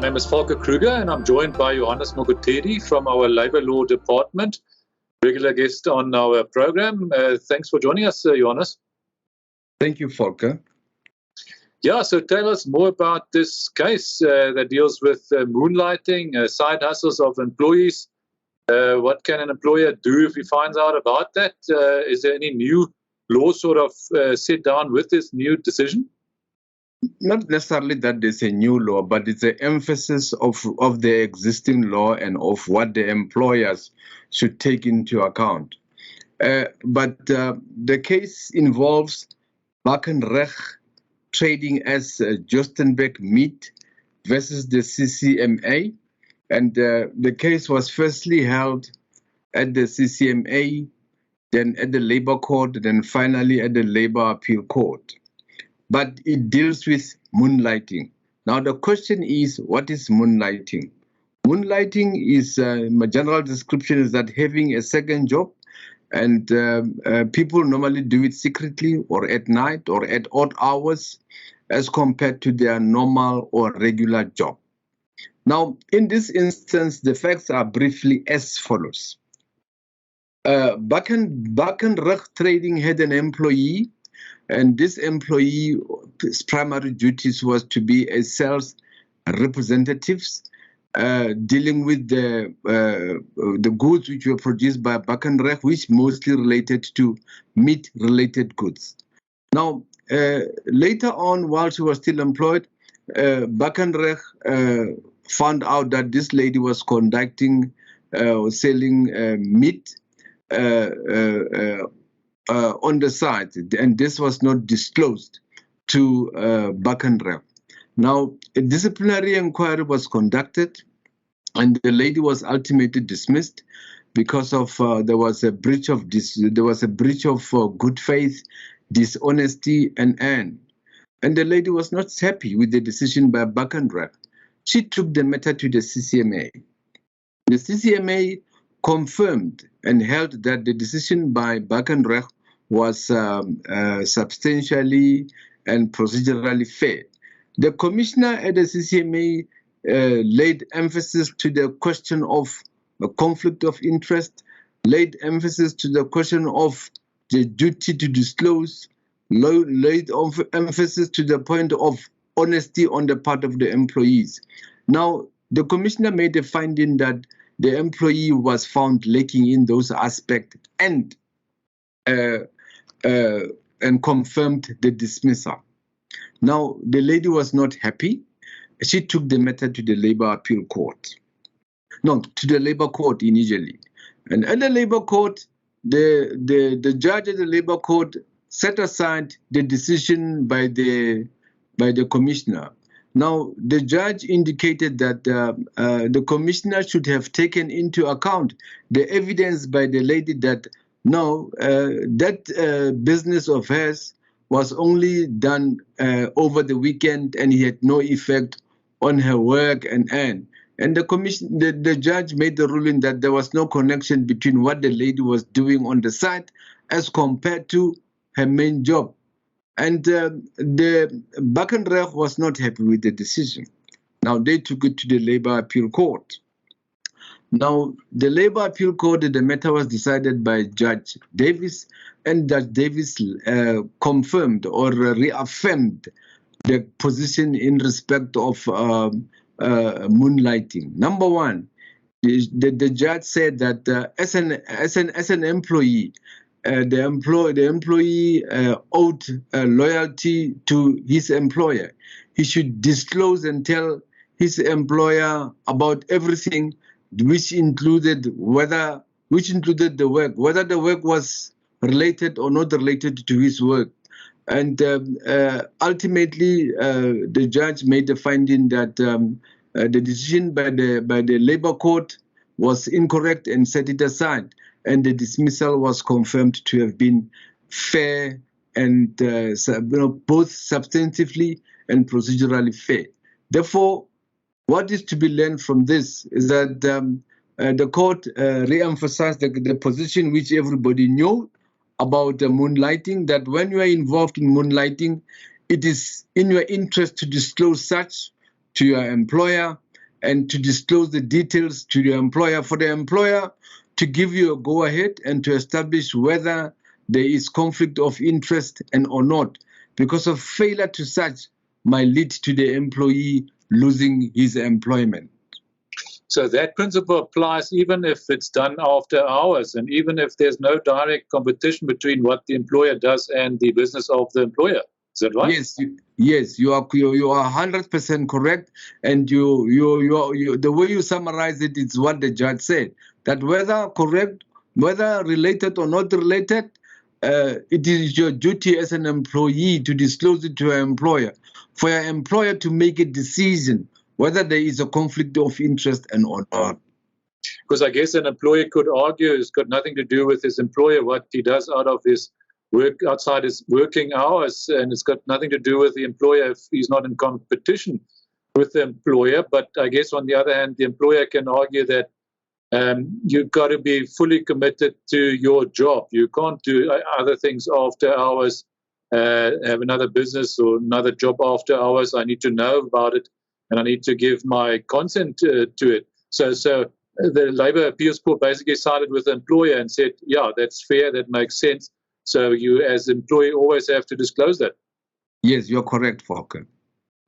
name is Volker Kruger, and I'm joined by Johannes Mokotedi from our Labour Law Department, regular guest on our program. Thanks for joining us, Johannes. Thank you, Volker. Yeah, so tell us more about this case that deals with moonlighting, side hustles of employees. What can an employer do if he finds out about that? Is there any new law sort of set down with this new decision? Not necessarily that there's a new law, but it's an emphasis of the existing law and of what the employers should take into account. But the case involves Bakenrecht trading as Jostenbeek Meat versus the CCMA. And the case was firstly held at the CCMA, then at the Labour Court, then finally at the Labour Appeal Court. But it deals with moonlighting. Now the question is, what is moonlighting? Moonlighting is, my general description is that having a second job, and people normally do it secretly or at night or at odd hours as compared to their normal or regular job. Now, in this instance, the facts are briefly as follows. Bakenrecht Trading had an employee, and this employee's primary duties was to be a sales representative, dealing with the goods which were produced by Bakenrecht, which mostly related to meat-related goods. Now, later on, while she was still employed, Bakenrecht found out that this lady was conducting, selling meat on the side, and this was not disclosed to Bakenrecht. Now, a disciplinary inquiry was conducted, and the lady was ultimately dismissed because of there was a breach of good faith, dishonesty, and the lady was not happy with the decision by Bakenrecht. She took the matter to the CCMA. The CCMA confirmed and held that the decision by Bakenrecht was substantially and procedurally fair. The commissioner at the CCMA laid emphasis to the question of a conflict of interest, laid emphasis to the question of the duty to disclose, laid emphasis to the point of honesty on the part of the employees. Now, the commissioner made a finding that the employee was found lacking in those aspects and confirmed the dismissal. Now, the lady was not happy. She took the matter to the Labour Appeal Court. No, to the Labour Court initially. And at the Labour Court, the judge at the Labour Court set aside the decision by the commissioner. Now, the judge indicated that the commissioner should have taken into account the evidence by the lady that no, that business of hers was only done over the weekend, and it had no effect on her work and earn. And the judge made the ruling that there was no connection between what the lady was doing on the side as compared to her main job. And the Bakenrecht was not happy with the decision. Now they took it to the Labour Appeal Court. Now the Labour Appeal Court, the matter was decided by Judge Davis, and Judge Davis confirmed or reaffirmed the position in respect of moonlighting. Number one, the judge said that as an employee, the employee owed loyalty to his employer. He should disclose and tell his employer about everything, which included the work, whether the work was related or not related to his work. And ultimately, the judge made the finding that the decision by the Labour Court was incorrect and set it aside. And the dismissal was confirmed to have been fair and both substantively and procedurally fair. Therefore, what is to be learned from this is that the court re-emphasized the position which everybody knew about moonlighting, that when you are involved in moonlighting, it is in your interest to disclose such to your employer, and to disclose the details to the employer, for the employer to give you a go-ahead and to establish whether there is conflict of interest and or not, because of failure to such might lead to the employee losing his employment. So that principle applies even if it's done after hours, and even if there's no direct competition between what the employer does and the business of the employer. Is that right? Yes, you are 100% correct, and you the way you summarize it is what the judge said, that whether correct, whether related or not related, it is your duty as an employee to disclose it to your employer, for your employer to make a decision whether there is a conflict of interest and or not. Because I guess an employer could argue it's got nothing to do with his employer, what he does out of his work outside his working hours, and it's got nothing to do with the employer if he's not in competition with the employer. But I guess on the other hand, the employer can argue that you've got to be fully committed to your job. You can't do other things after hours, have another business or another job after hours. I need to know about it, and I need to give my consent to it. So the Labour Appeals Court basically sided with the employer and said, yeah, that's fair, that makes sense. So you as employee always have to disclose that. Yes, you're correct, Volker.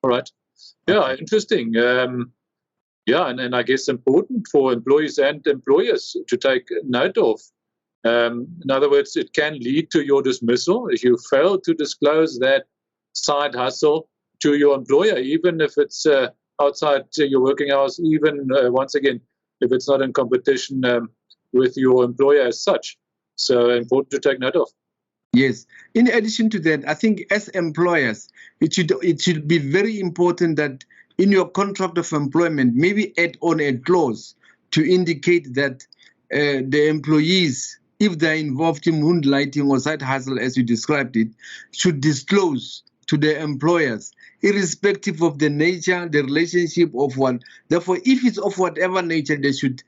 All right. Yeah, interesting. Yeah, and I guess important for employees and employers to take note of. In other words, it can lead to your dismissal if you fail to disclose that side hustle to your employer, even if it's outside your working hours, even once again, if it's not in competition with your employer as such. So important to take note of. Yes. In addition to that, I think as employers, it should be very important that in your contract of employment, maybe add on a clause to indicate that the employees, if they're involved in moonlighting or side hustle, as you described it, should disclose to their employers, irrespective of the nature, the relationship of one. Therefore, if it's of whatever nature, they should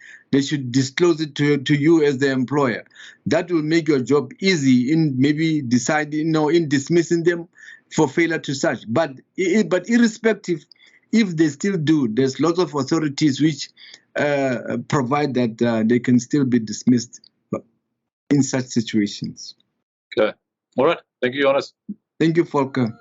disclose it to you as the employer. That will make your job easy in maybe deciding, in dismissing them for failure to such. But irrespective, if they still do, there's lots of authorities which provide that they can still be dismissed in such situations. Okay. All right. Thank you, Johannes. Thank you, Volker.